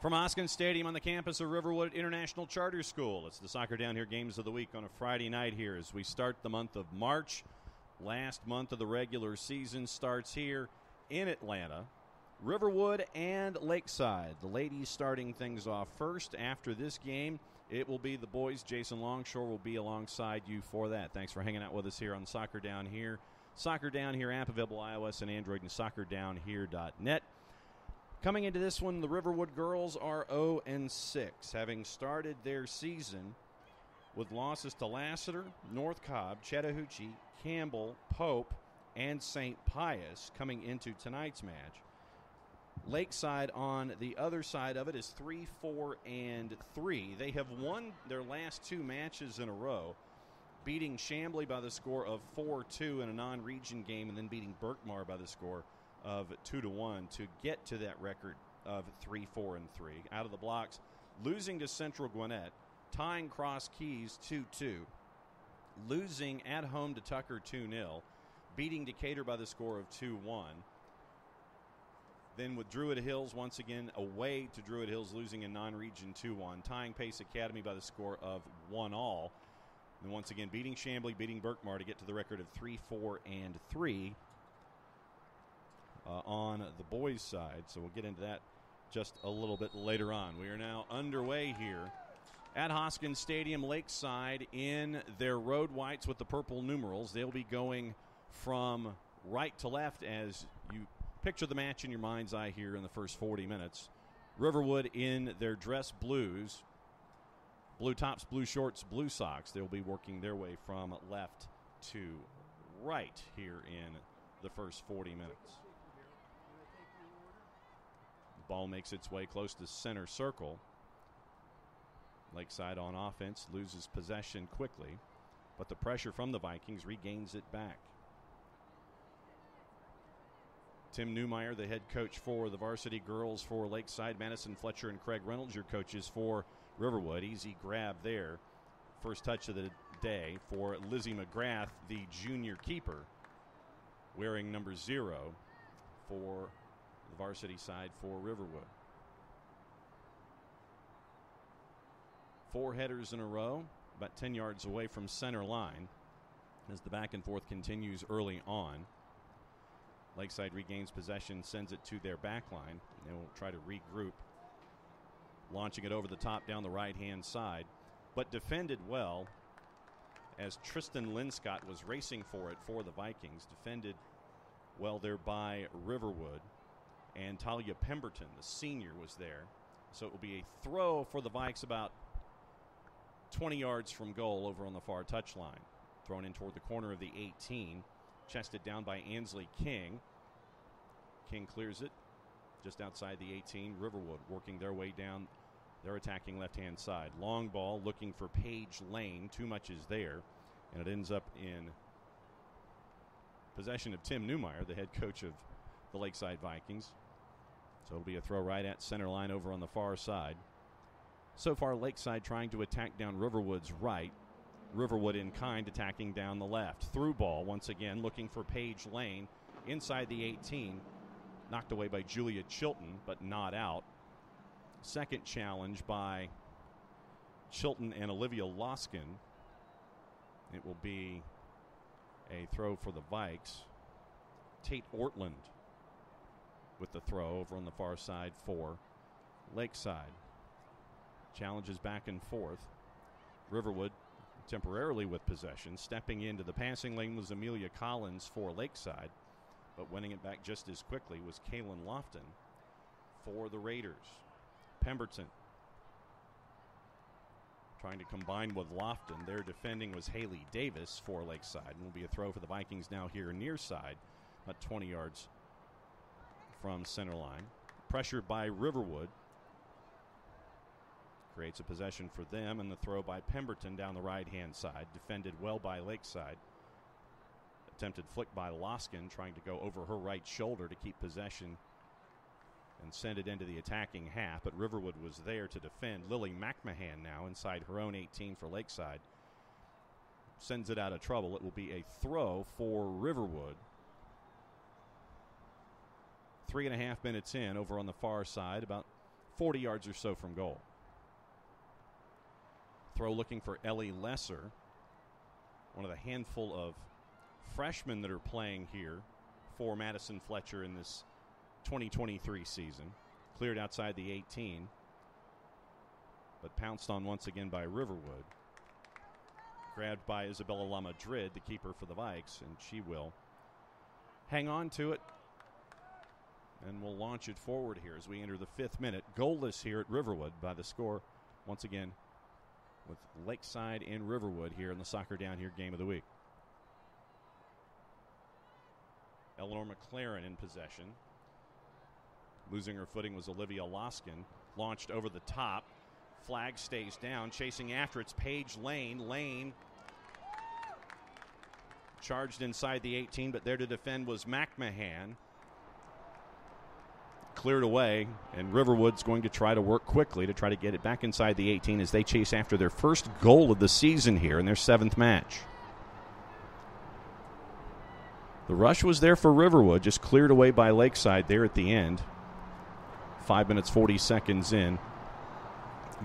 From Hoskyn Stadium on the campus of Riverwood International Charter School, it's the Soccer Down Here Games of the Week on a Friday night here as we start the month of March. Last month of the regular season starts here in Atlanta. Riverwood and Lakeside. The ladies starting things off first. After this game, it will be the boys. Jason Longshore will be alongside you for that. Thanks for hanging out with us here on Soccer Down Here. Soccer Down Here app available iOS and Android and soccerdownhere.net. Coming into this one, the Riverwood girls are 0-6, having started their season with losses to Lassiter, North Cobb, Chattahoochee, Campbell, Pope, and St. Pius coming into tonight's match. Lakeside on the other side of it is 3-4-3. They have won their last two matches in a row, beating Chamblee by the score of 4-2 in a non-region game and then beating Berkmar by the score of 2-1 to get to that record of 3-4-3. Out of the blocks, losing to Central Gwinnett, tying Cross Keys 2-2, losing at home to Tucker 2-0, beating Decatur by the score of 2-1. Then with Druid Hills, once again away to Druid Hills, losing in non-region 2-1, tying Pace Academy by the score of 1-1. And once again beating Chamblee, beating Berkmar to get to the record of 3-4-3 on the boys' side. So we'll get into that just a little bit later on. We are now underway here at Hoskyn Stadium. Lakeside in their road whites with the purple numerals. They'll be going from right to left as you picture the match in your mind's eye here in the first 40 minutes. Riverwood in their dress blues, blue tops, blue shorts, blue socks. They'll be working their way from left to right here in the first 40 minutes. The ball makes its way close to center circle. Lakeside on offense loses possession quickly, but the pressure from the Vikings regains it back. Tim Newmeyer, the head coach for the varsity girls for Lakeside. Madison Fletcher and Craig Reynolds, your coaches for Riverwood. Easy grab there. First touch of the day for Lizzie McGrath, the junior keeper, wearing number 0 for the varsity side for Riverwood. 4 headers in a row, about 10 yards away from center line as the back and forth continues early on. Lakeside regains possession, sends it to their back line. They will try to regroup, launching it over the top down the right-hand side, but defended well as Tristan Linscott was racing for it for the Vikings. Defended well there by Riverwood, and Talia Pemberton, the senior, was there. So it will be a throw for the Vikes about 20 yards from goal over on the far touchline. Thrown in toward the corner of the 18. Chested down by Ansley King. King clears it just outside the 18. Riverwood working their way down their attacking left-hand side. Long ball looking for Paige Lane. Too much is there, and it ends up in possession of Tim Newmeyer, the head coach of the Lakeside Vikings. So it'll be a throw right at center line over on the far side. So far, Lakeside trying to attack down Riverwood's right. Riverwood in kind attacking down the left. Through ball once again looking for Paige Lane inside the 18. Knocked away by Julia Chilton, but not out. Second challenge by Chilton and Olivia Loskin. It will be a throw for the Vikes. Tate Ortland with the throw over on the far side for Lakeside. Challenges back and forth. Riverwood temporarily with possession. Stepping into the passing lane was Amelia Collins for Lakeside, but winning it back just as quickly was Kaylin Lofton for the Raiders. Pemberton trying to combine with Lofton. Their defending was Haley Davis for Lakeside, and will be a throw for the Vikings now here near side, about 20 yards from center line. Pressured by Riverwood. Creates a possession for them, and the throw by Pemberton down the right-hand side. Defended well by Lakeside. Attempted flick by Loskin, trying to go over her right shoulder to keep possession and send it into the attacking half, but Riverwood was there to defend. Lily McMahon now inside her own 18 for Lakeside. Sends it out of trouble. It will be a throw for Riverwood. 3.5 minutes in over on the far side, about 40 yards or so from goal. Throw looking for Ellie Lesser, one of the handful of freshmen that are playing here for Madison Fletcher in this 2023 season. Cleared outside the 18, but pounced on once again by Riverwood. Grabbed by Isabella La Madrid, the keeper for the Vikes, and she will hang on to it and we'll launch it forward here as we enter the 5th minute. Goalless here at Riverwood by the score, once again, with Lakeside and Riverwood here in the Soccer Down Here game of the week. Eleanor McLaren in possession. Losing her footing was Olivia Loskin. Launched over the top. Flag stays down. Chasing after it's Paige Lane. Lane charged inside the 18, but there to defend was McMahon. Cleared away, and Riverwood's going to try to work quickly to try to get it back inside the 18 as they chase after their first goal of the season here in their 7th match. The rush was there for Riverwood, just cleared away by Lakeside there at the end. 5 minutes, 40 seconds in.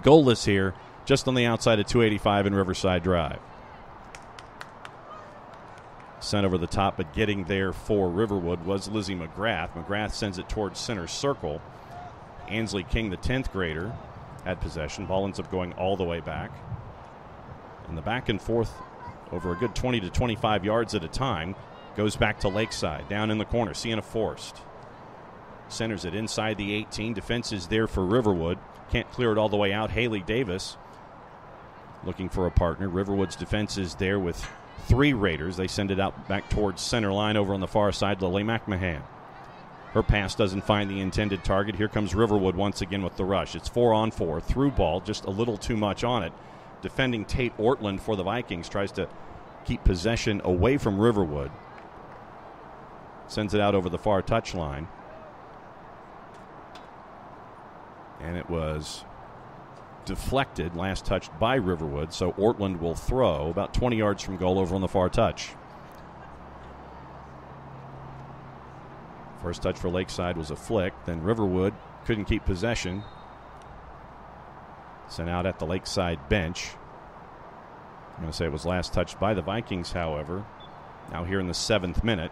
Goalless here, just on the outside of 285 and Riverside Drive. Sent over the top, but getting there for Riverwood was Lizzie McGrath. McGrath sends it towards center circle. Ansley King, the 10th grader, had possession. Ball ends up going all the way back. And the back and forth over a good 20 to 25 yards at a time goes back to Lakeside. Down in the corner, Sienna Forrest centers it inside the 18. Defense is there for Riverwood. Can't clear it all the way out. Haley Davis looking for a partner. Riverwood's defense is there with 3 Raiders. They send it out back towards center line over on the far side. Lily McMahon. Her pass doesn't find the intended target. Here comes Riverwood once again with the rush. It's 4-on-4. Through ball, just a little too much on it. Defending Tate Ortland for the Vikings tries to keep possession away from Riverwood. Sends it out over the far touchline. And it was deflected, last touched by Riverwood, so Ortland will throw about 20 yards from goal over on the far touch. First touch for Lakeside was a flick, then Riverwood couldn't keep possession. Sent out at the Lakeside bench. I'm going to say it was last touched by the Vikings, however. Now here in the 7th minute.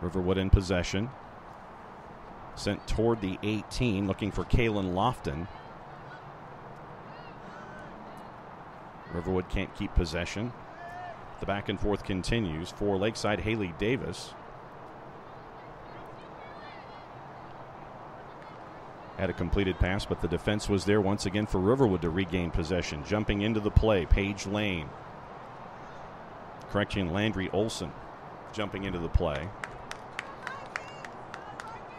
Riverwood in possession. Sent toward the 18, looking for Kaylin Lofton. Riverwood can't keep possession. The back and forth continues for Lakeside. Haley Davis had a completed pass, but the defense was there once again for Riverwood to regain possession. Jumping into the play, Paige Lane. Landry Olson jumping into the play.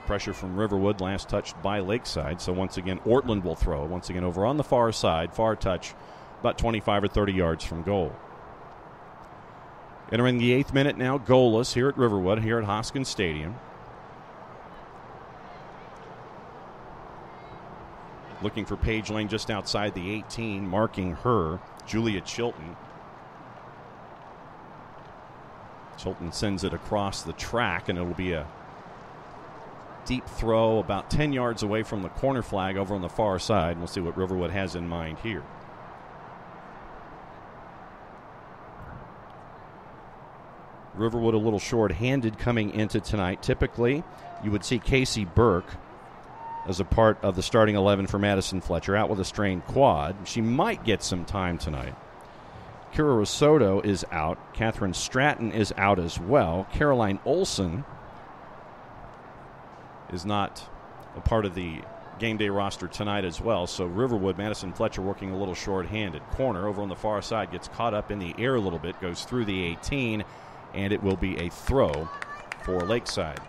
Pressure from Riverwood, last touched by Lakeside. So once again, Ortland will throw. Once again, over on the far side, far touch, about 25 or 30 yards from goal. Entering the 8th minute now, goalless here at Riverwood, here at Hoskyn Stadium. Looking for Paige Lane just outside the 18, marking her, Julia Chilton. Chilton sends it across the track, and it'll be a deep throw about 10 yards away from the corner flag over on the far side. We'll see what Riverwood has in mind here. Riverwood a little short-handed coming into tonight. Typically, you would see Casey Burke as a part of the starting 11 for Madison Fletcher, out with a strained quad. She might get some time tonight. Kira Risotto is out. Catherine Stratton is out as well. Caroline Olson is not a part of the game day roster tonight as well. So Riverwood, Madison Fletcher working a little short-handed. Corner over on the far side gets caught up in the air a little bit, goes through the 18, and it will be a throw for Lakeside.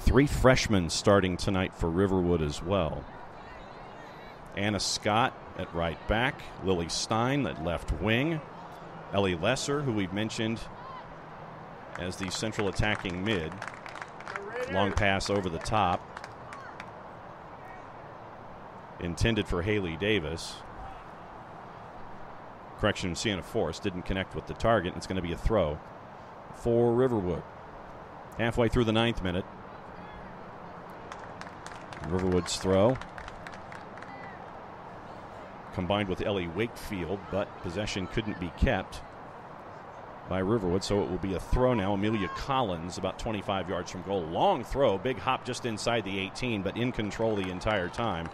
3 freshmen starting tonight for Riverwood as well. Anna Scott at right back, Lily Stein at left wing, Ellie Lesser, who we've mentioned as the central attacking mid. Long pass over the top. Intended for Haley Davis. Correction, Sienna Forrest didn't connect with the target. It's going to be a throw for Riverwood. Halfway through the 9th minute. Riverwood's throw combined with Ellie Wakefield, but possession couldn't be kept by Riverwood, so it will be a throw now. Amelia Collins, about 25 yards from goal. Long throw, big hop just inside the 18, but in control the entire time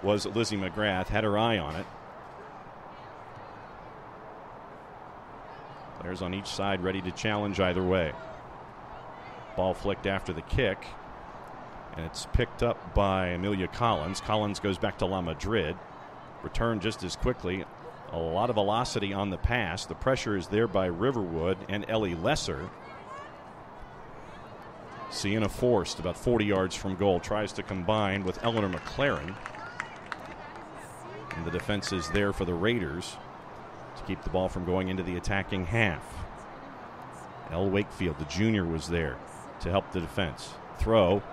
was Lizzie McGrath, had her eye on it. Players on each side ready to challenge either way. Ball flicked after the kick, and it's picked up by Amelia Collins. Collins goes back to La Madrid. Returned just as quickly. A lot of velocity on the pass. The pressure is there by Riverwood and Ellie Lesser. Sienna Forst, about 40 yards from goal, tries to combine with Eleanor McLaren. And the defense is there for the Raiders to keep the ball from going into the attacking half. Elle Wakefield, the junior, was there to help the defense. Throw,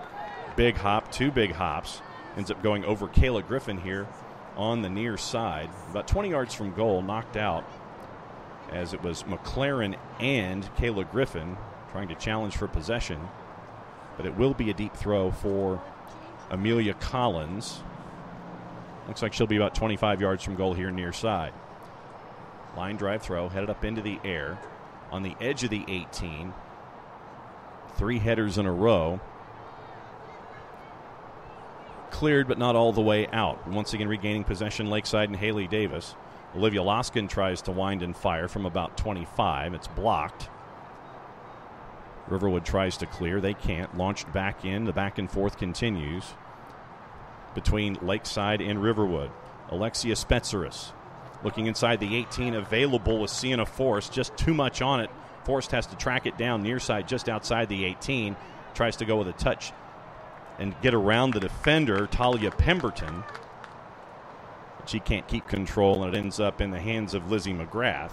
big hop, 2 big hops. Ends up going over Kayla Griffin here on the near side. About 20 yards from goal, knocked out as it was McLaren and Kayla Griffin trying to challenge for possession. But it will be a deep throw for Amelia Collins. Looks like she'll be about 25 yards from goal here near side. Line drive throw, headed up into the air on the edge of the 18. 3 headers in a row. Cleared, but not all the way out. Once again regaining possession, Lakeside and Haley Davis. Olivia Loskin tries to wind and fire from about 25. It's blocked. Riverwood tries to clear. They can't. Launched back in. The back and forth continues between Lakeside and Riverwood. Alexia Spetzeris looking inside the 18. Available with Sienna Forst. Just too much on it. Forst has to track it down near side just outside the 18. Tries to go with a touch and get around the defender, Talia Pemberton. But she can't keep control, and it ends up in the hands of Lizzie McGrath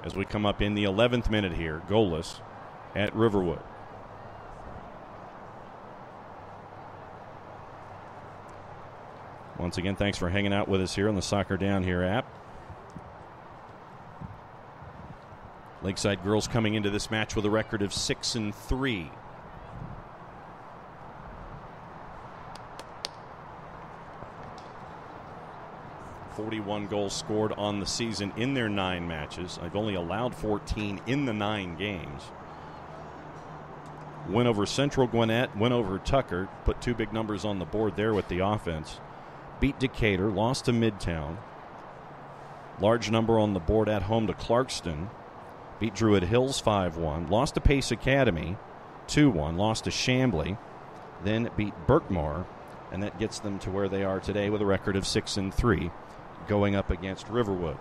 as we come up in the 11th minute here, goalless at Riverwood. Once again, thanks for hanging out with us here on the Soccer Down Here app. Lakeside girls coming into this match with a record of 6-3. .41 goals scored on the season in their 9 matches. I've only allowed 14 in the 9 games. Win over Central Gwinnett, win over Tucker. Put 2 big numbers on the board there with the offense. Beat Decatur, lost to Midtown. Large number on the board at home to Clarkston. Beat Druid Hills 5-1. Lost to Pace Academy 2-1. Lost to Chambly. Then beat Berkmar. And that gets them to where they are today with a record of 6-3. Going up against Riverwood.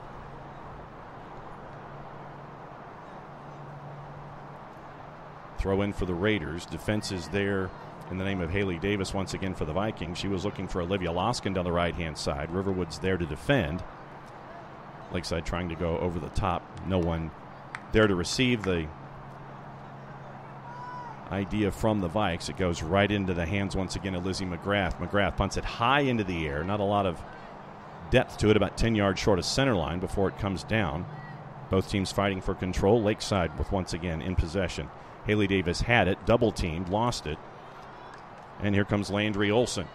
Throw in for the Raiders. Defense is there in the name of Haley Davis once again for the Vikings. She was looking for Olivia Loskin down the right-hand side. Riverwood's there to defend. Lakeside trying to go over the top. No one there to receive the idea from the Vikes. It goes right into the hands once again of Lizzie McGrath. McGrath punts it high into the air. Not a lot of depth to it, about 10 yards short of center line before it comes down. Both teams fighting for control. Lakeside with once again in possession. Haley Davis had it, double teamed, lost it. And here comes Landry Olson.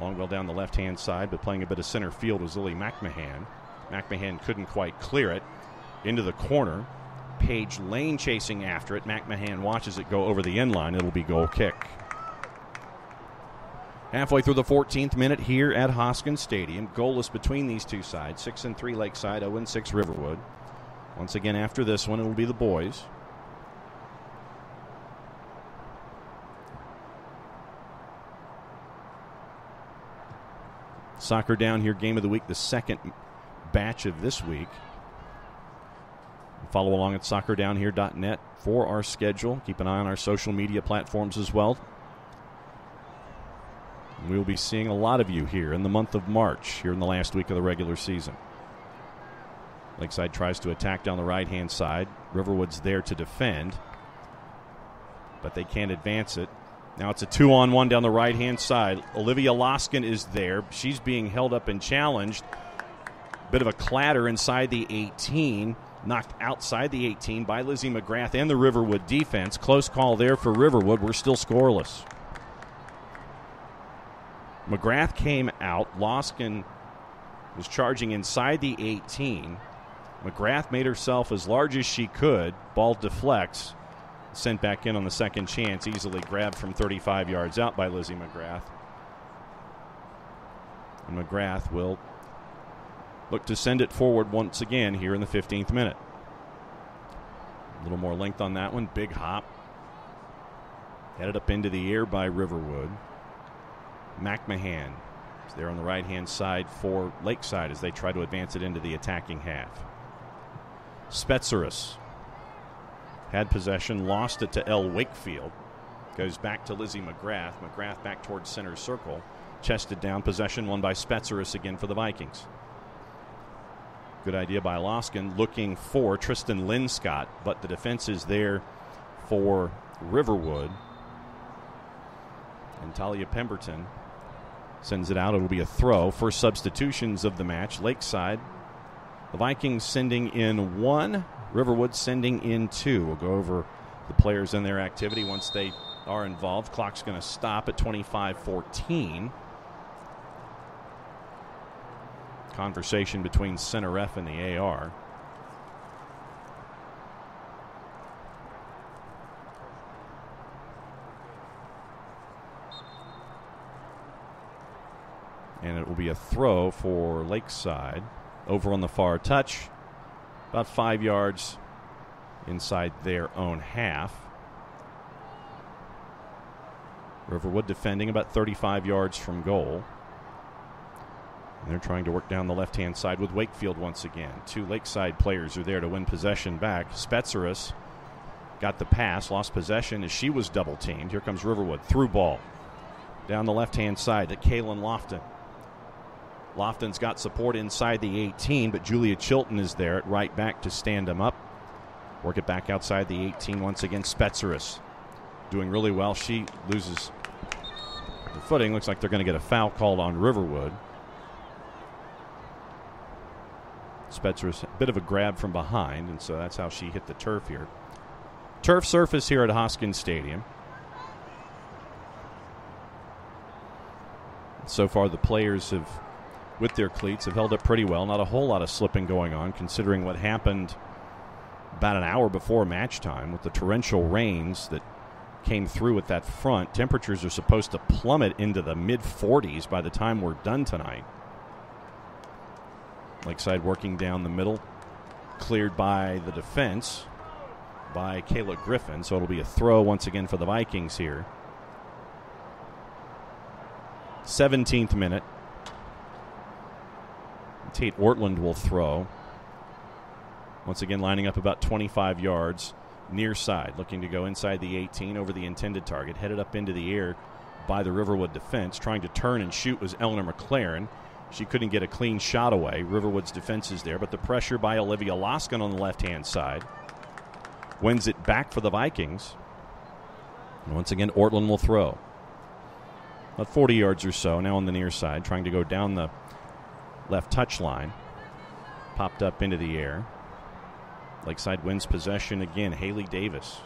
Long ball down the left-hand side, but playing a bit of center field was Lily McMahon. McMahon couldn't quite clear it. Into the corner. Paige Lane chasing after it. McMahon watches it go over the end line. It'll be goal kick. Halfway through the 14th minute here at Hoskyn Stadium. Goalless between these two sides. 6-3 Lakeside, 0-6 Riverwood. Once again, after this one, it will be the boys. Soccer Down Here game of the week, the second batch of this week. Follow along at soccerdownhere.net for our schedule. Keep an eye on our social media platforms as well. We'll be seeing a lot of you here in the month of March, here in the last week of the regular season. Lakeside tries to attack down the right-hand side. Riverwood's there to defend, but they can't advance it. Now it's a 2-on-1 down the right-hand side. Olivia Loskin is there. She's being held up and challenged. Bit of a clatter inside the 18. Knocked outside the 18 by Lizzie McGrath and the Riverwood defense. Close call there for Riverwood. We're still scoreless. McGrath came out. Loskin was charging inside the 18. McGrath made herself as large as she could. Ball deflects. Sent back in on the second chance. Easily grabbed from 35 yards out by Lizzie McGrath. And McGrath will look to send it forward once again here in the 15th minute. A little more length on that one. Big hop. Headed up into the air by Riverwood. McMahon is there on the right-hand side for Lakeside as they try to advance it into the attacking half. Spetzeris had possession, lost it to L. Wakefield. Goes back to Lizzie McGrath. McGrath back towards center circle. Chested down, possession won by Spetzeris again for the Vikings. Good idea by Loskin, looking for Tristan Linscott, but the defense is there for Riverwood. And Talia Pemberton sends it out. It'll be a throw. First substitutions of the match. Lakeside, the Vikings sending in 1, Riverwood sending in 2. We'll go over the players and their activity once they are involved. Clock's going to stop at 25:14. Conversation between center ref and the AR. And it will be a throw for Lakeside. Over on the far touch. About 5 yards inside their own half. Riverwood defending about 35 yards from goal. And they're trying to work down the left-hand side with Wakefield once again. 2 Lakeside players are there to win possession back. Spetzeris got the pass, lost possession as she was double-teamed. Here comes Riverwood. Through ball. Down the left-hand side to Kaylin Lofton. Lofton's got support inside the 18, but Julia Chilton is there at right back to stand him up. Work it back outside the 18 once again. Spetzeris doing really well. She loses the footing. Looks like they're going to get a foul called on Riverwood. Spetzeris, a bit of a grab from behind, and so that's how she hit the turf here. Turf surface here at Hoskyn Stadium. So far the players have, with their cleats, have held up pretty well. Not a whole lot of slipping going on considering what happened about an hour before match time with the torrential rains that came through at that front. Temperatures are supposed to plummet into the mid-40s by the time we're done tonight. Lakeside working down the middle. Cleared by the defense by Kayla Griffin. So it'll be a throw once again for the Vikings here. 17th minute. Tate Ortland will throw. Once again lining up about 25 yards near side. Looking to go inside the 18 over the intended target. Headed up into the air by the Riverwood defense. Trying to turn and shoot was Eleanor McLaren. She couldn't get a clean shot away. Riverwood's defense is there, but the pressure by Olivia Loskin on the left-hand side wins it back for the Vikings. And once again, Ortland will throw. About 40 yards or so, now on the near side, trying to go down the left touch line. Popped up into the air. Lakeside wins possession again. Haley Davis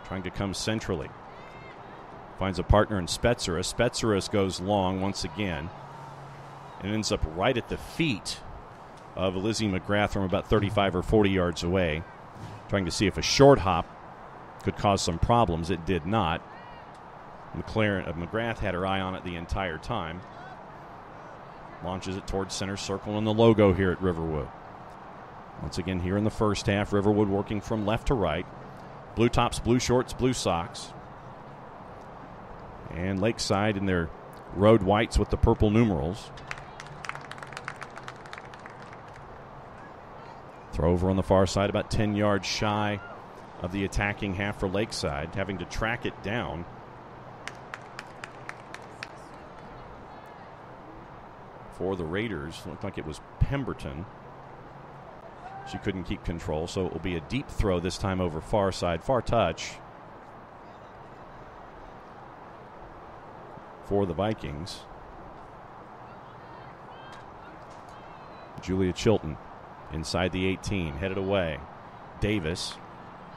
trying to come centrally. Finds a partner in Spetzeris. Spetzeris goes long once again. And ends up right at the feet of Lizzie McGrath from about 35 or 40 yards away. Trying to see if a short hop could cause some problems. It did not. McGrath had her eye on it the entire time. Launches it towards center circle and the logo here at Riverwood. Once again here in the first half, Riverwood working from left to right. Blue tops, blue shorts, blue socks. And Lakeside in their road whites with the purple numerals. Throw over on the far side, about 10 yards shy of the attacking half for Lakeside, having to track it down. For the Raiders, looked like it was Pemberton. She couldn't keep control, so it will be a deep throw this time over far side, far touch for the Vikings. Julia Chilton inside the 18, headed away. Davis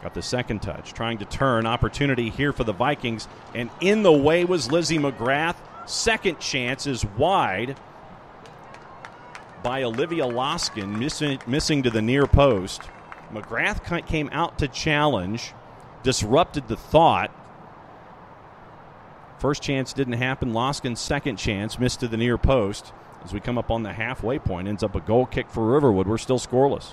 got the second touch, trying to turn. Opportunity here for the Vikings, and in the way was Lizzie McGrath. Second chance is wide by Olivia Loskin, missing to the near post. McGrath came out to challenge, disrupted the thought. First chance didn't happen. Loskin's second chance missed to the near post. As we come up on the halfway point, ends up a goal kick for Riverwood. We're still scoreless.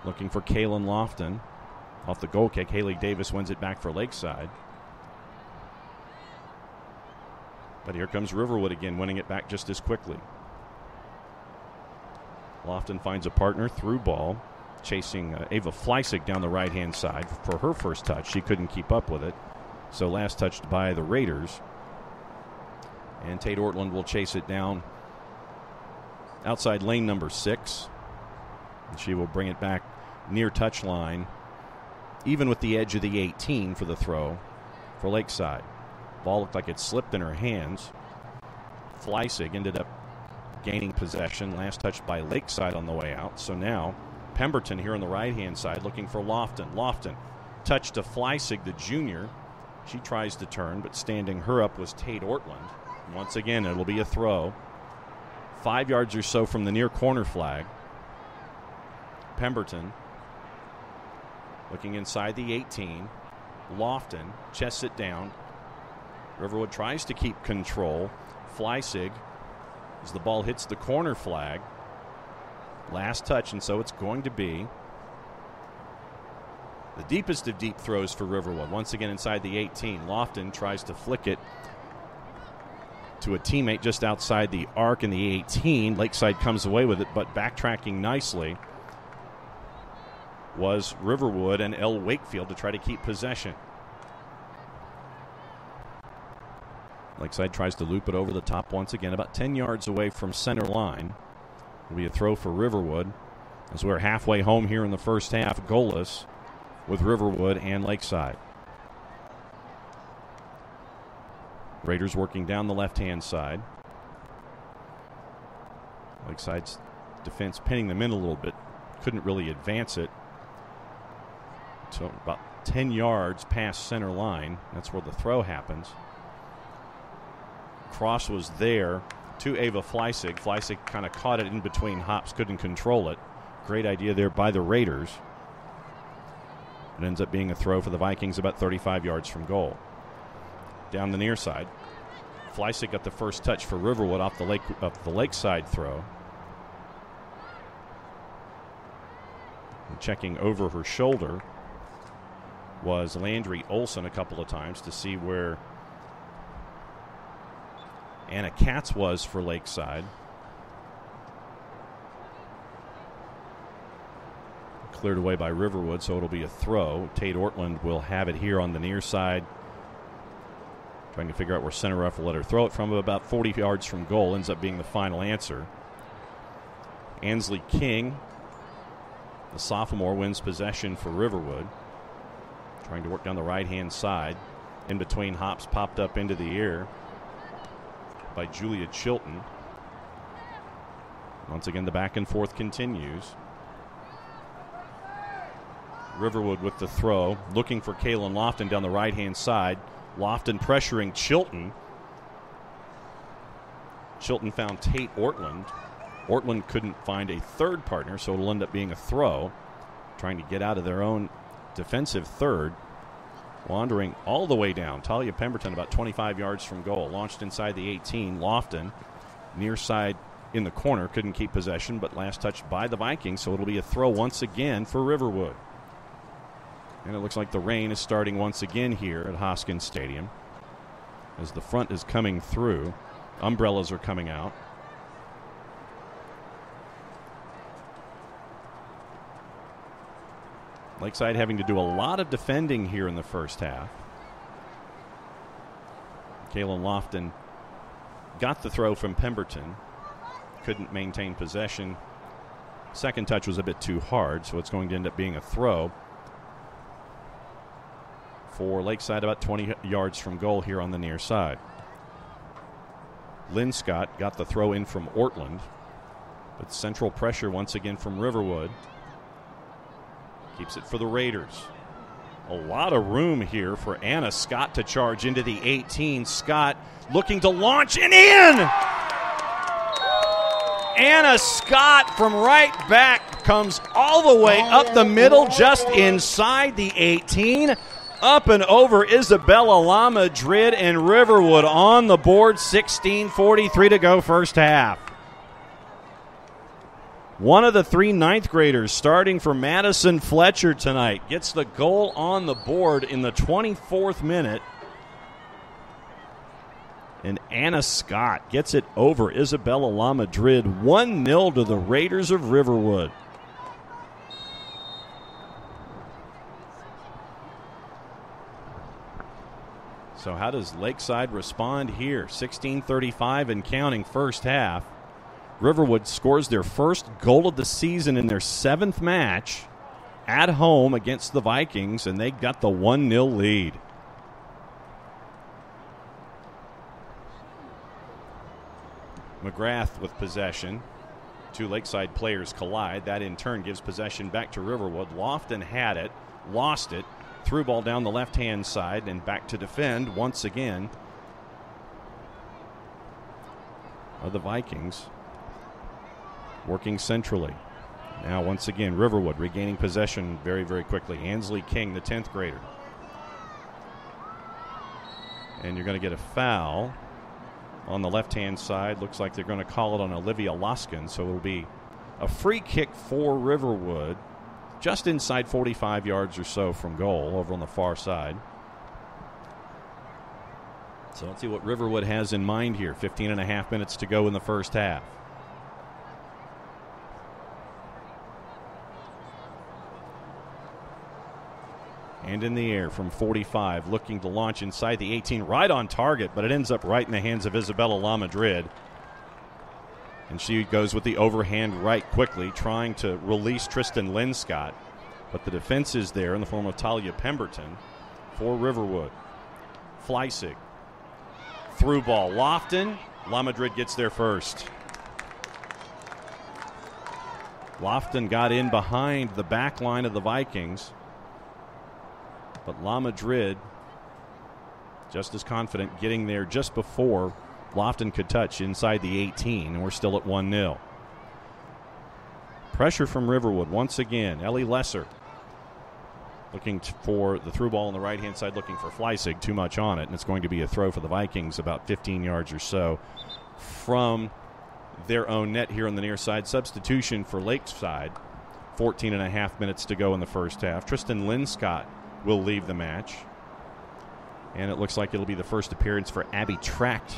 Looking for Kaylin Lofton. Off the goal kick, Haley Davis wins it back for Lakeside. But here comes Riverwood again, winning it back just as quickly. Lofton finds a partner through ball, chasing Ava Fleisig down the right-hand side for her first touch. She couldn't keep up with it, so last touched by the Raiders. And Tate Ortland will chase it down outside lane number 6. And she will bring it back near touchline, even with the edge of the 18 for the throw for Lakeside. Ball looked like it slipped in her hands. Fleisig ended up gaining possession, last touched by Lakeside on the way out. So now Pemberton here on the right-hand side looking for Lofton. Lofton touch to Fleisig, the junior. She tries to turn, but standing her up was Tate Ortland. Once again, it'll be a throw. 5 yards or so from the near corner flag. Pemberton looking inside the 18. Lofton chests it down. Riverwood tries to keep control. Fleisig, as the ball hits the corner flag. Last touch, and so it's going to be the deepest of deep throws for Riverwood. Once again inside the 18. Lofton tries to flick it to a teammate just outside the arc in the 18. Lakeside comes away with it, but backtracking nicely was Riverwood and Elle Wakefield to try to keep possession. Lakeside tries to loop it over the top once again, about 10 yards away from center line. It'll be a throw for Riverwood as we're halfway home here in the first half, goalless with Riverwood and Lakeside. Raiders working down the left-hand side. Lakeside's defense pinning them in a little bit. Couldn't really advance it. So about 10 yards past center line. That's where the throw happens. Cross was there to Ava Fleisig. Fleisig kind of caught it in between hops, couldn't control it. Great idea there by the Raiders. It ends up being a throw for the Vikings about 35 yards from goal. Down the near side, Fleisig got the first touch for Riverwood off the Lakeside throw. And checking over her shoulder was Landry Olson a couple of times to see where Anna Katz was for Lakeside. Cleared away by Riverwood, so it'll be a throw. Tate Ortland will have it here on the near side. Trying to figure out where center ref will let her throw it from. About 40 yards from goal ends up being the final answer. Ansley King, the sophomore, wins possession for Riverwood. Trying to work down the right-hand side. In between hops, popped up into the air by Julia Chilton. Once again, the back and forth continues. Riverwood with the throw, looking for Kaylin Lofton down the right-hand side. Lofton pressuring Chilton. Chilton found Tate Ortland. Ortland couldn't find a third partner, so it'll end up being a throw. Trying to get out of their own defensive third. Wandering all the way down. Talia Pemberton about 25 yards from goal. Launched inside the 18. Lofton near side in the corner. Couldn't keep possession, but last touched by the Vikings, so it'll be a throw once again for Riverwood. And it looks like the rain is starting once again here at Hoskyn Stadium. As the front is coming through, umbrellas are coming out. Lakeside having to do a lot of defending here in the first half. Kaylin Lofton got the throw from Pemberton. Couldn't maintain possession. Second touch was a bit too hard, so it's going to end up being a throw for Lakeside about 20 yards from goal here on the near side. Linscott got the throw in from Ortland. But central pressure once again from Riverwood. Keeps it for the Raiders. A lot of room here for Anna Scott to charge into the 18. Scott looking to launch and in! Anna Scott from right back comes all the way up the middle, just inside the 18. Up and over Isabella La Madrid, and Riverwood on the board. 16:43 to go first half. One of the 3 ninth graders starting for Madison Fletcher tonight gets the goal on the board in the 24th minute. And Anna Scott gets it over Isabella La Madrid. 1-0 to the Raiders of Riverwood. So how does Lakeside respond here? 16:35 and counting first half. Riverwood scores their first goal of the season in their 7th match at home against the Vikings, and they got the 1-0 lead. McGrath with possession. 2 Lakeside players collide. That in turn gives possession back to Riverwood. Lofton had it, lost it, threw ball down the left-hand side, and back to defend once again are the Vikings. Working centrally. Now once again Riverwood regaining possession very, very quickly. Ansley King, the 10th grader. And you're going to get a foul on the left-hand side. Looks like they're going to call it on Olivia Loskin, so it'll be a free kick for Riverwood just inside 45 yards or so from goal over on the far side. So let's see what Riverwood has in mind here. 15 and a half minutes to go in the first half. And in the air from 45, looking to launch inside the 18, right on target, but it ends up right in the hands of Isabella La Madrid. And she goes with the overhand right quickly, trying to release Tristan Linscott. But the defense is there in the form of Talia Pemberton for Riverwood. Fleissig. Through ball. Lofton. La Madrid gets there first. Lofton got in behind the back line of the Vikings. But La Madrid, just as confident, getting there just before Lofton could touch inside the 18, and we're still at 1-0. Pressure from Riverwood once again. Ellie Lesser looking for the through ball on the right-hand side, looking for Fleissig. Too much on it, and it's going to be a throw for the Vikings about 15 yards or so from their own net here on the near side. Substitution for Lakeside. 14 and a half minutes to go in the first half. Tristan Linscott will leave the match. And it looks like it'll be the first appearance for Abby Tract.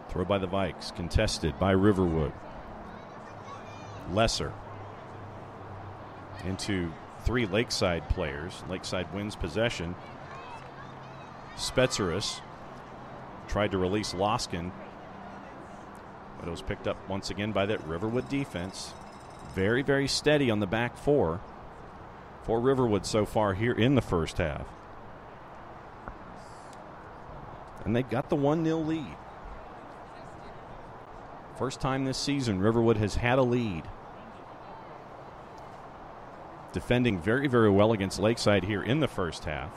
Throw by the Vikes, contested by Riverwood. Lesser into 3 Lakeside players. Lakeside wins possession. Spetzeris tried to release Loskin, but it was picked up once again by that Riverwood defense. Very, very steady on the back four for Riverwood so far here in the first half. And they've got the 1-0 lead. First time this season Riverwood has had a lead. Defending very, very well against Lakeside here in the first half.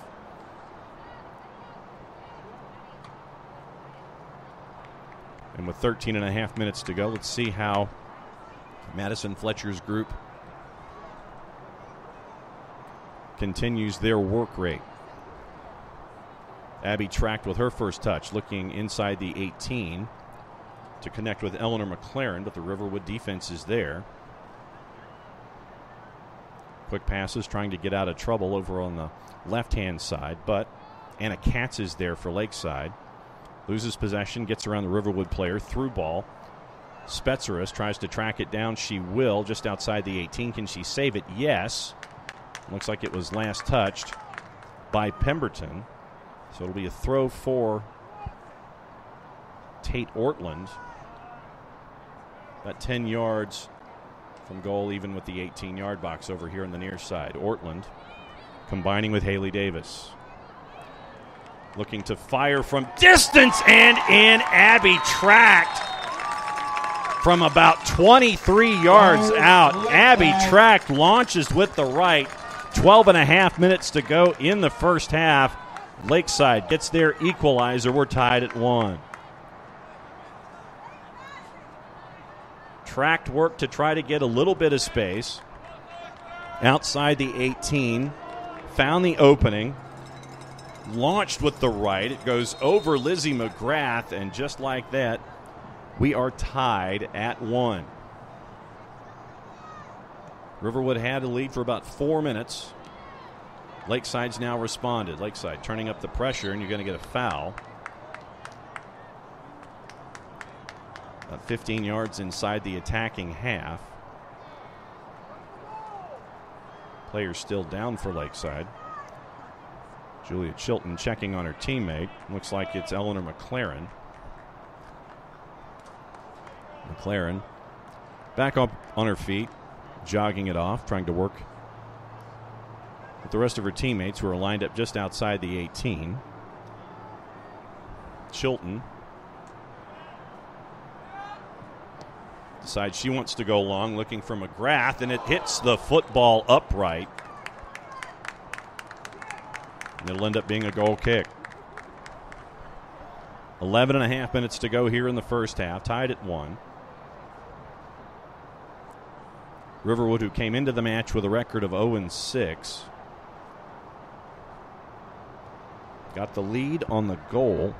And with 13 and a half minutes to go, let's see how Madison Fletcher's group continues their work rate. Abby Tract with her first touch, looking inside the 18 to connect with Eleanor McLaren, but the Riverwood defense is there. Quick passes, trying to get out of trouble over on the left-hand side, but Anna Katz is there for Lakeside. Loses possession, gets around the Riverwood player, through ball. Spetzeris tries to track it down. She will, just outside the 18. Can she save it? Yes. Looks like it was last touched by Pemberton. So it'll be a throw for Tate Ortland. About 10 yards from goal, even with the 18-yard box over here on the near side. Ortland combining with Haley Davis. looking to fire from distance and in. Abby tracked from about 23 yards out. Abby tracked, launches with the right. 12 and a half minutes to go in the first half. Lakeside gets their equalizer. We're tied at 1. Tracked work to try to get a little bit of space. Outside the 18. Found the opening. Launched with the right. It goes over Lizzie McGrath, and just like that, we are tied at 1. Riverwood had a lead for about 4 minutes. Lakeside's now responded. Lakeside turning up the pressure, and you're going to get a foul. About 15 yards inside the attacking half. Players still down for Lakeside. Julia Chilton checking on her teammate. Looks like it's Eleanor McLaren. McLaren back up on her feet, jogging it off, trying to work with the rest of her teammates who are lined up just outside the 18. Chilton decides she wants to go long, looking for McGrath, and it hits the football upright. And it'll end up being a goal kick. 11 and a half minutes to go here in the first half, tied at 1. Riverwood, who came into the match with a record of 0-6, got the lead on the goal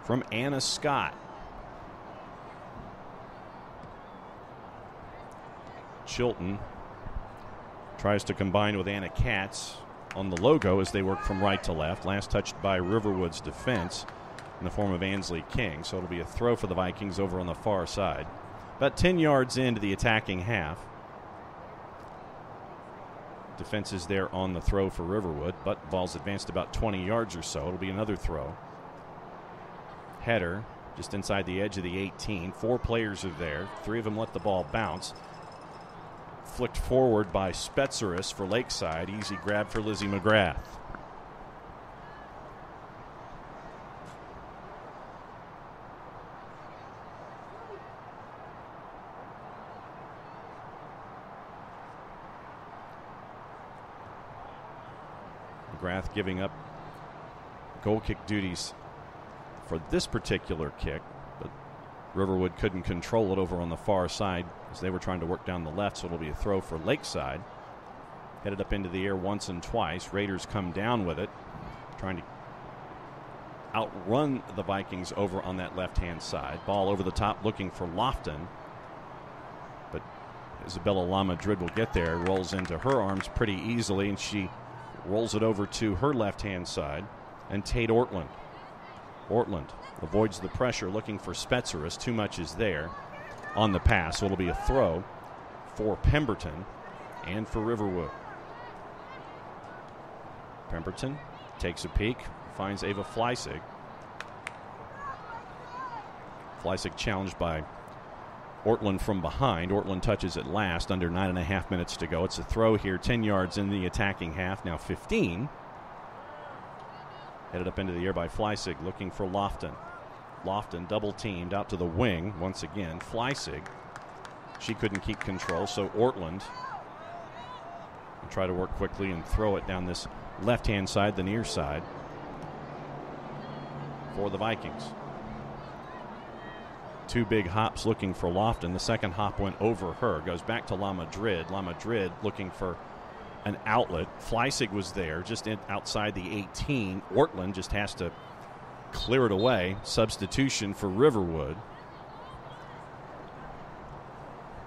from Anna Scott. Chilton tries to combine with Anna Katz on the logo as they work from right to left. Last touched by Riverwood's defense in the form of Ansley King. So it'll be a throw for the Vikings over on the far side. About 10 yards into the attacking half. Defense is there on the throw for Riverwood, but ball's advanced about 20 yards or so. It'll be another throw. Header just inside the edge of the 18. 4 players are there. 3 of them let the ball bounce. Flicked forward by Spetzeris for Lakeside. Easy grab for Lizzie McGrath. McGrath giving up goal kick duties for this particular kick, but Riverwood couldn't control it over on the far side as they were trying to work down the left, so it'll be a throw for Lakeside. Headed up into the air once and twice. Raiders come down with it, trying to outrun the Vikings over on that left-hand side. Ball over the top looking for Lofton, but Isabella La Madrid will get there. Rolls into her arms pretty easily, and she rolls it over to her left-hand side. And Tate Ortland. Ortland avoids the pressure, looking for Spetzeris. Too much is there on the pass, so it'll be a throw for Pemberton and for Riverwood. Pemberton takes a peek, finds Ava Fleissig. Fleissig challenged by Ortland from behind. Ortland touches it last, under 9.5 minutes to go. It's a throw here, 10 yards in the attacking half, now 15. Headed up into the air by Fleissig, looking for Lofton. Lofton double teamed out to the wing once again. Fleissig, she couldn't keep control, so Ortland will try to work quickly and throw it down this left-hand side, the near side, for the Vikings. 2 big hops looking for Lofton. The second hop went over her. Goes back to La Madrid. La Madrid looking for an outlet. Fleissig was there just outside the 18. Ortland just has to clear it away. Substitution for Riverwood.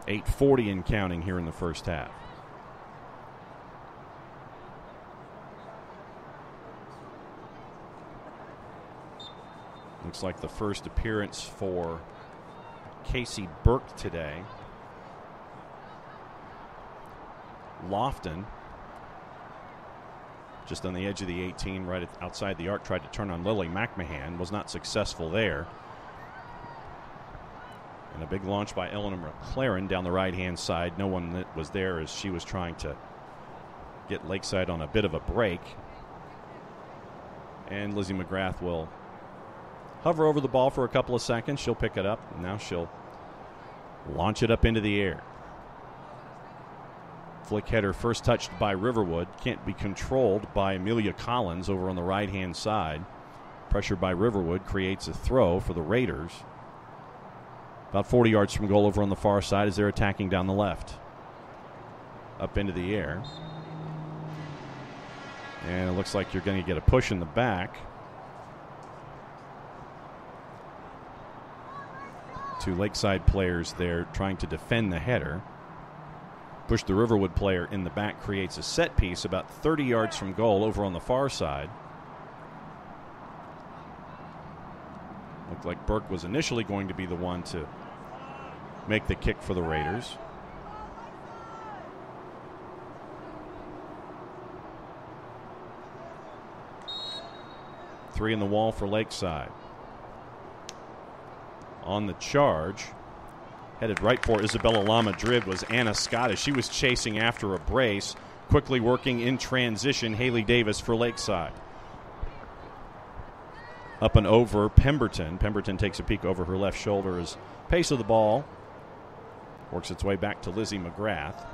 8:40 and counting here in the first half. Looks like the first appearance for Casey Burke today. Lofton just on the edge of the 18, right outside the arc, tried to turn on Lily McMahon, was not successful there. And a big launch by Eleanor McLaren down the right-hand side. No one that was there as she was trying to get Lakeside on a bit of a break. And Lizzie McGrath will hover over the ball for a couple of seconds. She'll pick it up. And now she'll launch it up into the air. Flick header first touched by Riverwood. Can't be controlled by Amelia Collins over on the right-hand side. Pressure by Riverwood creates a throw for the Raiders. About 40 yards from goal over on the far side as they're attacking down the left. Up into the air. And it looks like you're going to get a push in the back. Two Lakeside players there trying to defend the header. Push the Riverwood player in the back creates a set piece about 30 yards from goal over on the far side. Looked like Burke was initially going to be the one to make the kick for the Raiders. Three in the wall for Lakeside. On the charge, headed right for Isabella La Madrid was Anna Scott as she was chasing after a brace. Quickly working in transition, Haley Davis for Lakeside. Up and over Pemberton. Pemberton takes a peek over her left shoulder as pace of the ball works its way back to Lizzie McGrath.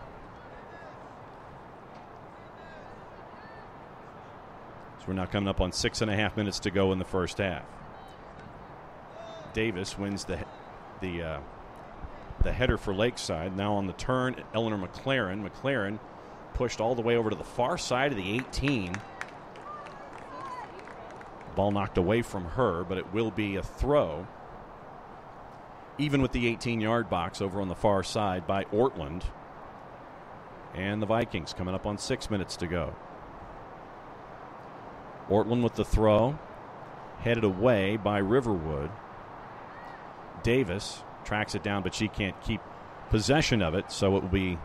So we're now coming up on 6.5 minutes to go in the first half. Davis wins the header for Lakeside. Now on the turn, Eleanor McLaren. McLaren pushed all the way over to the far side of the 18. Ball knocked away from her, but it will be a throw. Even with the 18-yard box over on the far side by Ortland. And the Vikings coming up on 6 minutes to go. Ortland with the throw. Headed away by Riverwood. Davis tracks it down, but she can't keep possession of it, so it will be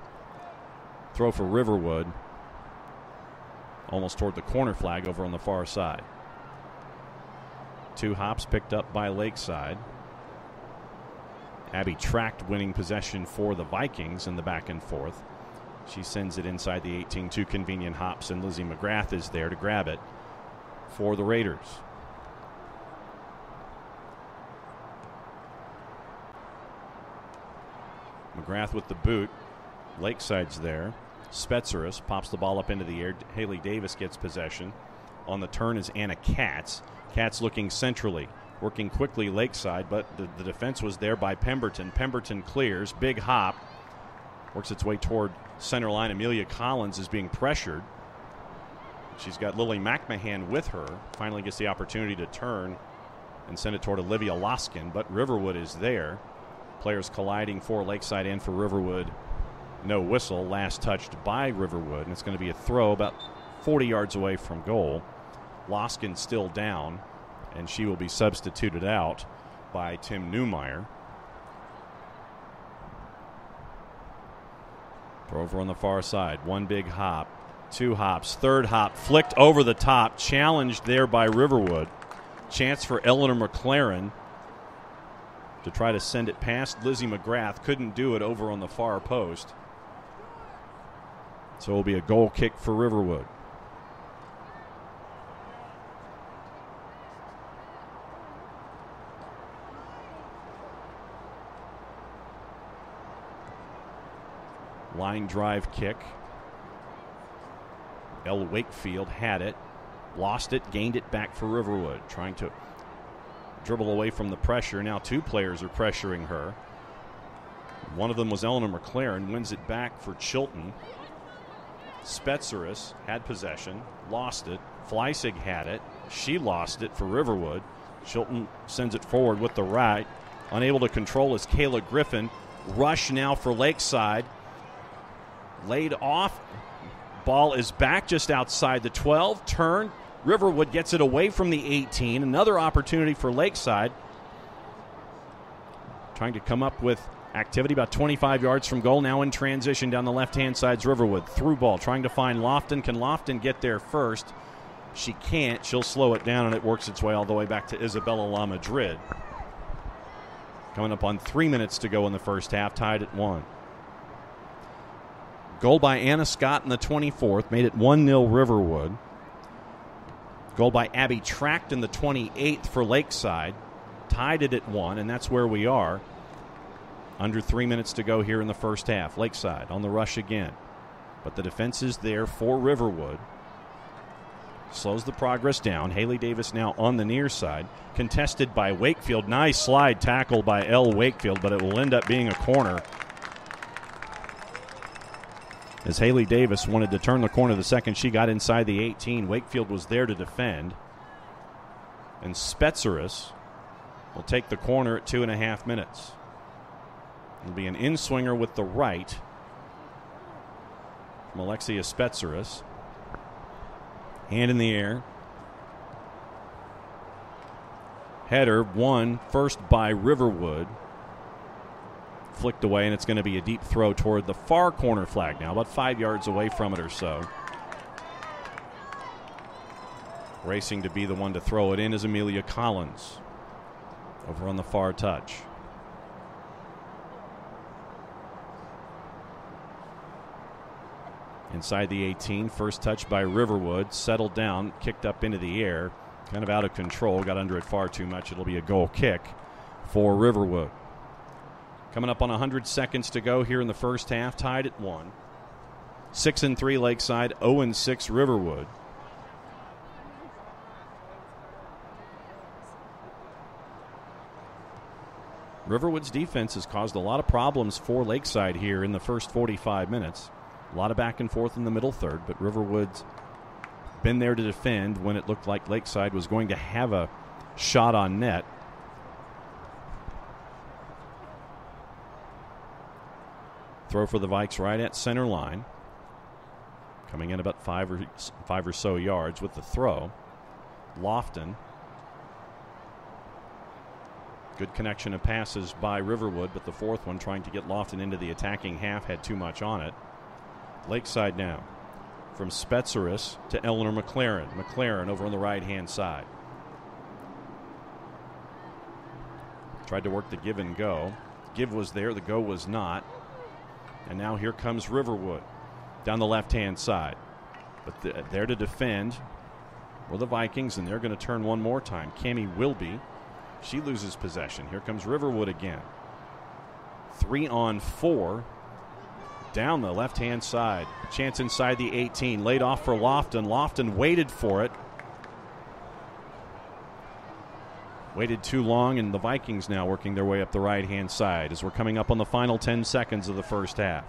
throw for Riverwood almost toward the corner flag over on the far side. Two hops picked up by Lakeside. Abby Tract winning possession for the Vikings in the back and forth. She sends it inside the 18, two convenient hops, and Lizzie McGrath is there to grab it for the Raiders. McGrath with the boot. Lakeside's there. Spetzeris pops the ball up into the air. Haley Davis gets possession. On the turn is Anna Katz. Katz looking centrally, working quickly Lakeside, but the defense was there by Pemberton. Pemberton clears. Big hop. Works its way toward center line. Amelia Collins is being pressured. She's got Lily McMahon with her. Finally gets the opportunity to turn and send it toward Olivia Loskin, but Riverwood is there. Players colliding for Lakeside and for Riverwood. No whistle. Last touched by Riverwood, and it's going to be a throw about 40 yards away from goal. Loskin still down, and she will be substituted out by Tim Newmeyer. Over on the far side. One big hop. Two hops. Third hop. Flicked over the top. Challenged there by Riverwood. Chance for Eleanor McLaren to try to send it past Lizzie McGrath. Couldn't do it over on the far post. So it will be a goal kick for Riverwood. Line drive kick. Elle Wakefield had it. Lost it, gained it back for Riverwood. Trying to dribble away from the pressure. Now two players are pressuring her. One of them was Eleanor McLaren. Wins it back for Chilton. Spetzeris had possession. Lost it. Fleissig had it. She lost it for Riverwood. Chilton sends it forward with the right. Unable to control is Kayla Griffin. Rush now for Lakeside. Laid off. Ball is back just outside the 12. Turn. Riverwood gets it away from the 18. Another opportunity for Lakeside. Trying to come up with activity about 25 yards from goal. Now in transition down the left-hand side's Riverwood. Through ball. Trying to find Lofton. Can Lofton get there first? She can't. She'll slow it down, and it works its way all the way back to Isabella La Madrid. Coming up on 3 minutes to go in the first half. Tied at 1. Goal by Anna Scott in the 24th. Made it 1-0 Riverwood. Goal by Abby Tract in the 28th for Lakeside. Tied it at 1, and that's where we are. Under 3 minutes to go here in the first half. Lakeside on the rush again. But the defense is there for Riverwood. Slows the progress down. Haley Davis now on the near side. Contested by Wakefield. Nice slide tackle by L. Wakefield, but it will end up being a corner. As Haley Davis wanted to turn the corner the second she got inside the 18. Wakefield was there to defend. And Spetzeris will take the corner at 2.5 minutes. It'll be an in-swinger with the right from Alexia Spetzeris. Hand in the air. Header won first by Riverwood. Flicked away, and it's going to be a deep throw toward the far corner flag now, about 5 yards away from it or so. Racing to be the one to throw it in is Amelia Collins over on the far touch. Inside the 18, first touch by Riverwood, settled down, kicked up into the air, kind of out of control, got under it far too much. It'll be a goal kick for Riverwood. Coming up on 100 seconds to go here in the first half, tied at 1. 6-3 Lakeside, 0-6 Riverwood. Riverwood's defense has caused a lot of problems for Lakeside here in the first 45 minutes. A lot of back and forth in the middle third, but Riverwood's been there to defend when it looked like Lakeside was going to have a shot on net. Throw for the Vikes right at center line. Coming in about five or so yards with the throw. Lofton. Good connection of passes by Riverwood, but the fourth one trying to get Lofton into the attacking half had too much on it. Lakeside now from Spetzeris to Eleanor McLaren. McLaren over on the right-hand side. Tried to work the give and go. Give was there, the go was not. And now here comes Riverwood down the left-hand side. But there to defend were the Vikings, and they're going to turn one more time. Cammie Wilby, she loses possession. Here comes Riverwood again. 3-on-4 down the left-hand side. Chance inside the 18. Laid off for Lofton. Lofton waited for it. Waited too long, and the Vikings now working their way up the right-hand side as we're coming up on the final 10 seconds of the first half.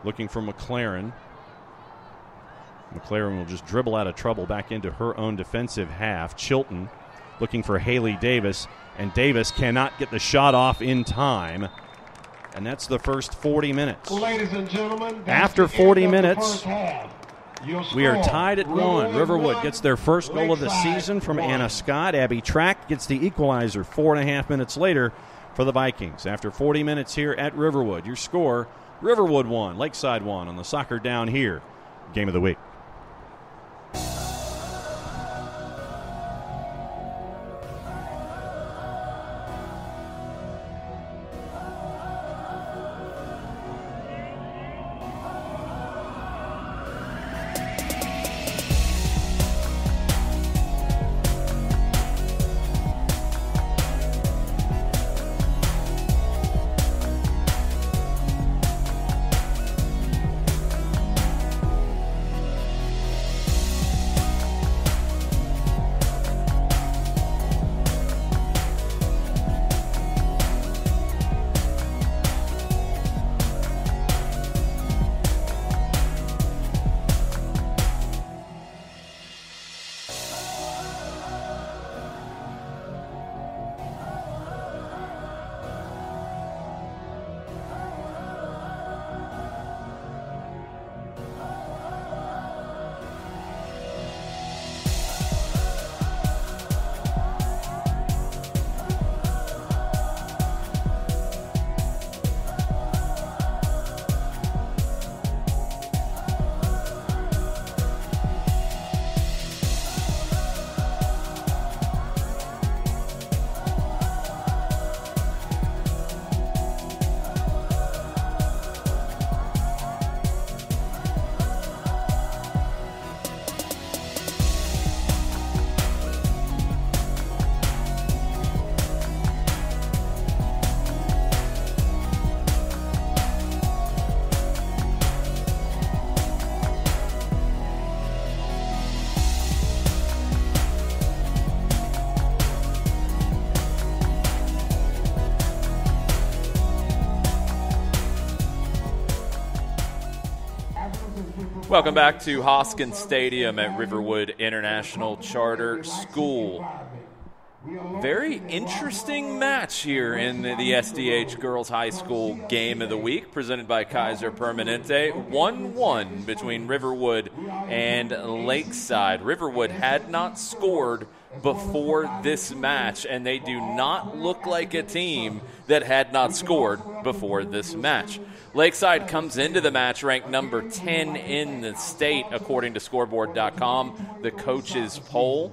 Looking for McLaren. McLaren will just dribble out of trouble back into her own defensive half. Chilton looking for Haley Davis, and Davis cannot get the shot off in time. And that's the first 40 minutes. Ladies and gentlemen, after 40 minutes, we are tied at 1. Riverwood gets their first goal of the season from Anna Scott. Abby Tract gets the equalizer 4.5 minutes later for the Vikings. After 40 minutes here at Riverwood, your score, Riverwood 1, Lakeside 1 on the Soccer Down Here Game of the Week. Welcome back to Hoskyn Stadium at Riverwood International Charter School. Very interesting match here in the SDH Girls High School Game of the Week, presented by Kaiser Permanente. 1-1 between Riverwood and Lakeside. Riverwood had not scored before this match, and they do not look like a team that had not scored before this match. Lakeside comes into the match ranked number 10 in the state, according to scoreboard.com, the coaches poll.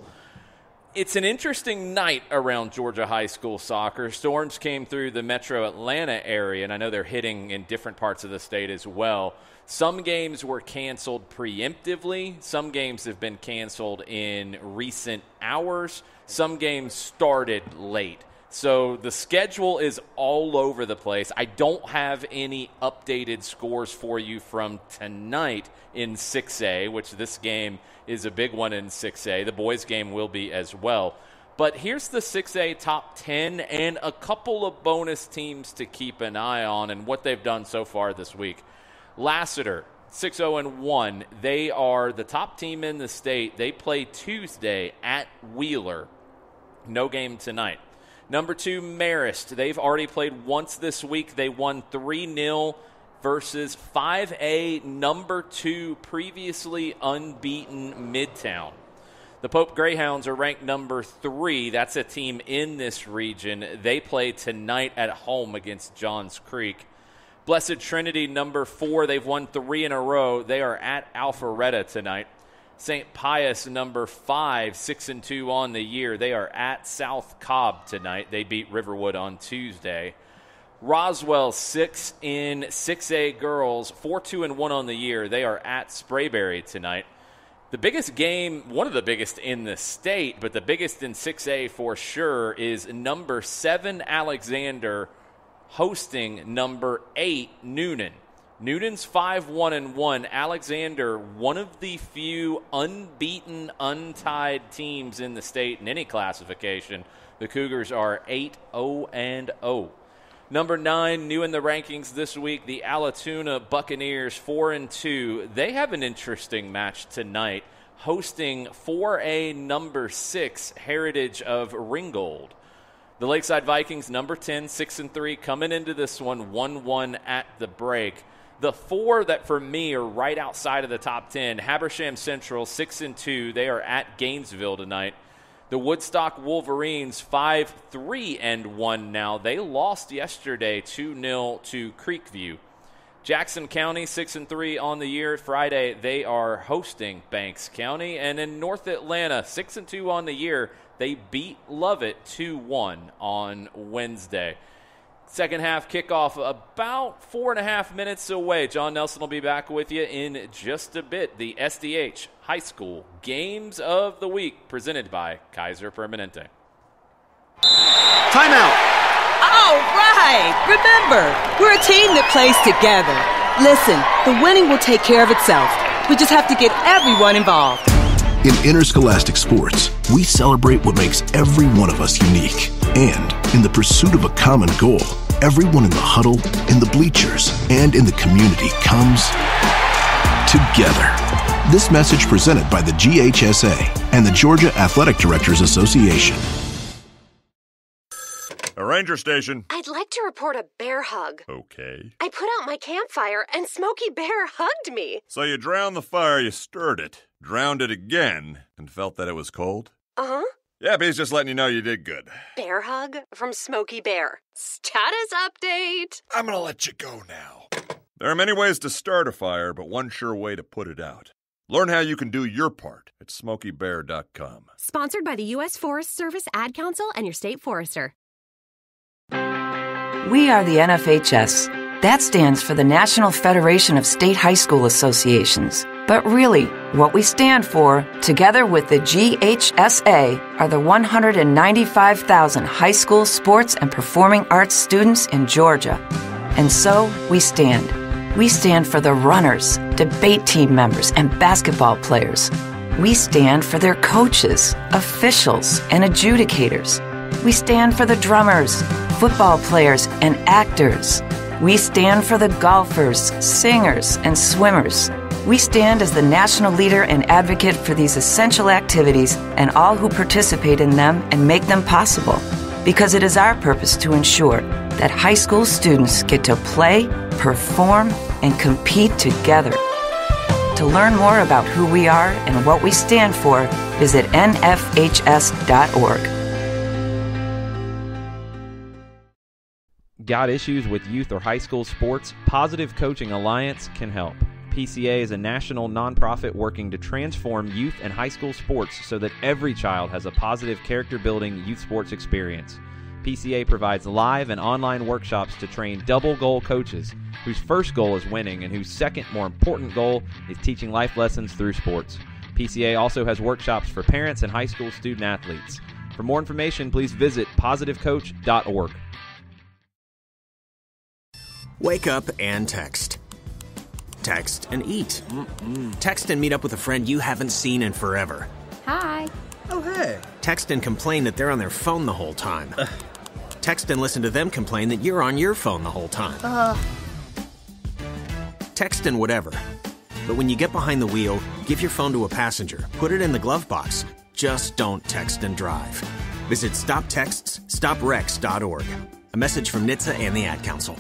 It's an interesting night around Georgia high school soccer. Storms came through the metro Atlanta area, and I know they're hitting in different parts of the state as well. Some games were canceled preemptively. Some games have been canceled in recent hours. Some games started late. So the schedule is all over the place. I don't have any updated scores for you from tonight in 6A, which this game is a big one in 6A. The boys' game will be as well. But here's the 6A top 10 and a couple of bonus teams to keep an eye on and what they've done so far this week. Lassiter, 6-0-1. They are the top team in the state. They play Tuesday at Wheeler. No game tonight. Number 2, Marist. They've already played once this week. They won 3-0 versus 5A number 2, previously unbeaten Midtown. The Pope Greyhounds are ranked number 3. That's a team in this region. They play tonight at home against Johns Creek. Blessed Trinity, number 4. They've won 3 in a row. They are at Alpharetta tonight. St. Pius, number 5, 6-2 on the year. They are at South Cobb tonight. They beat Riverwood on Tuesday. Roswell, 6 in 6A girls, 4-2-1 on the year. They are at Sprayberry tonight. The biggest game, one of the biggest in the state, but the biggest in 6A for sure, is number 7 Alexander hosting number 8 Noonan. Noonan's 5-1-1. Alexander, one of the few unbeaten, untied teams in the state in any classification. The Cougars are 8-0-0. Number 9, new in the rankings this week, the Allatoona Buccaneers, 4-2. They have an interesting match tonight, hosting 4A number 6, Heritage of Ringgold. The Lakeside Vikings, number 10, 6-3, coming into this one, 1-1 at the break. The 4 that, for me, are right outside of the top 10, Habersham Central, 6-2. They are at Gainesville tonight. The Woodstock Wolverines, 5-3-1 now. They lost yesterday 2-0 to Creekview. Jackson County, 6-3 on the year. Friday, they are hosting Banks County. And in North Atlanta, 6-2 on the year. They beat Lovett 2-1 on Wednesday. Second half kickoff about 4.5 minutes away. Jon Neson will be back with you in just a bit. The SDH High School Games of the Week presented by Kaiser Permanente. Timeout. All right. Remember, we're a team that plays together. Listen, the winning will take care of itself. We just have to get everyone involved. In interscholastic sports, we celebrate what makes every one of us unique. And in the pursuit of a common goal, everyone in the huddle, in the bleachers, and in the community comes together. This message presented by the GHSA and the Georgia Athletic Directors Association. A ranger station. I'd like to report a bear hug. Okay. I put out my campfire and Smokey Bear hugged me. So you drowned the fire, you stirred it, drowned it again, and felt that it was cold? Uh-huh. Yeah, but he's just letting you know you did good. Bear hug from Smokey Bear. Status update. I'm gonna let you go now. There are many ways to start a fire, but one sure way to put it out. Learn how you can do your part at SmokeyBear.com. Sponsored by the U.S. Forest Service, Ad Council, and your state forester. We are the NFHS. That stands for the National Federation of State High School Associations. But really, what we stand for, together with the GHSA, are the 195,000 high school sports and performing arts students in Georgia. And so, we stand. We stand for the runners, debate team members, and basketball players. We stand for their coaches, officials, and adjudicators. We stand for the drummers, football players, and actors. We stand for the golfers, singers, and swimmers. We stand as the national leader and advocate for these essential activities and all who participate in them and make them possible. Because it is our purpose to ensure that high school students get to play, perform, and compete together. To learn more about who we are and what we stand for, visit nfhs.org. Got issues with youth or high school sports? Positive Coaching Alliance can help. PCA is a national nonprofit working to transform youth and high school sports so that every child has a positive character-building youth sports experience. PCA provides live and online workshops to train double-goal coaches whose first goal is winning and whose second, more important goal is teaching life lessons through sports. PCA also has workshops for parents and high school student-athletes. For more information, please visit positivecoach.org. Wake up and text. Text and eat. Text and meet up with a friend you haven't seen in forever. Hi. Oh, hey. Text and complain that they're on their phone the whole time. Text and listen to them complain that you're on your phone the whole time. Text and whatever. But when you get behind the wheel, give your phone to a passenger. Put it in the glove box. Just don't text and drive. Visit StopTextsStopWrecks.org. A message from NHTSA and the Ad Council.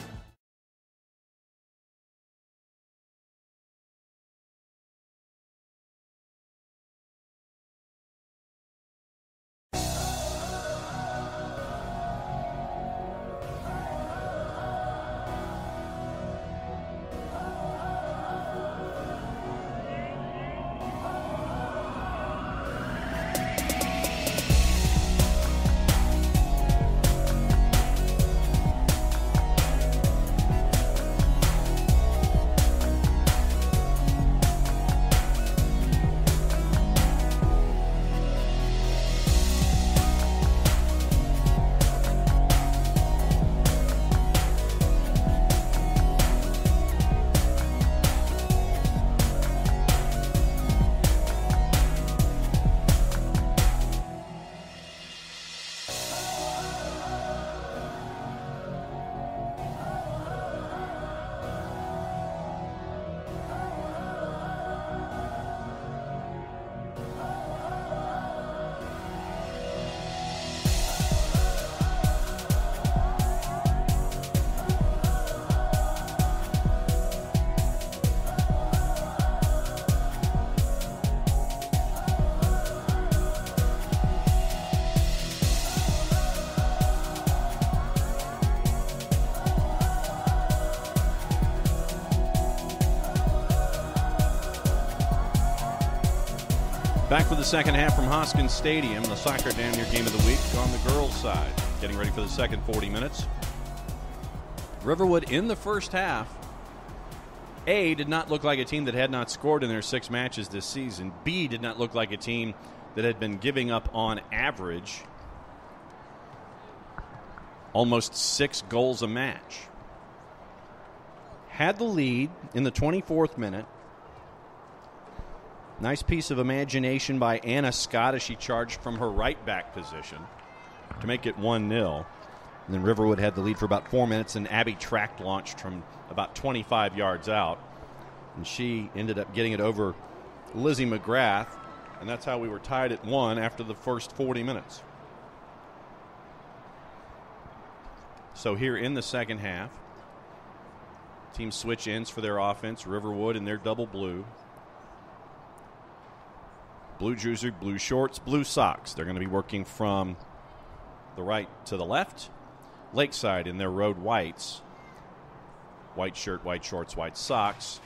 Back for the second half from Hoskyn Stadium, the Soccer Down Here game of the week on the girls' side. Getting ready for the second 40 minutes. Riverwood in the first half, A, did not look like a team that had not scored in their 6 matches this season. B, did not look like a team that had been giving up on average almost 6 goals a match. Had the lead in the 24th minute. Nice piece of imagination by Anna Scott as she charged from her right back position to make it 1-0. And then Riverwood had the lead for about 4 minutes, and Abby track launched from about 25 yards out. And she ended up getting it over Lizzie McGrath, and that's how we were tied at 1 after the first 40 minutes. So here in the second half, teams switch ends for their offense. Riverwood in their double blue. Blue jersey, blue shorts, blue socks. They're going to be working from the right to the left. Lakeside in their road whites. White shirt, white shorts, white socks.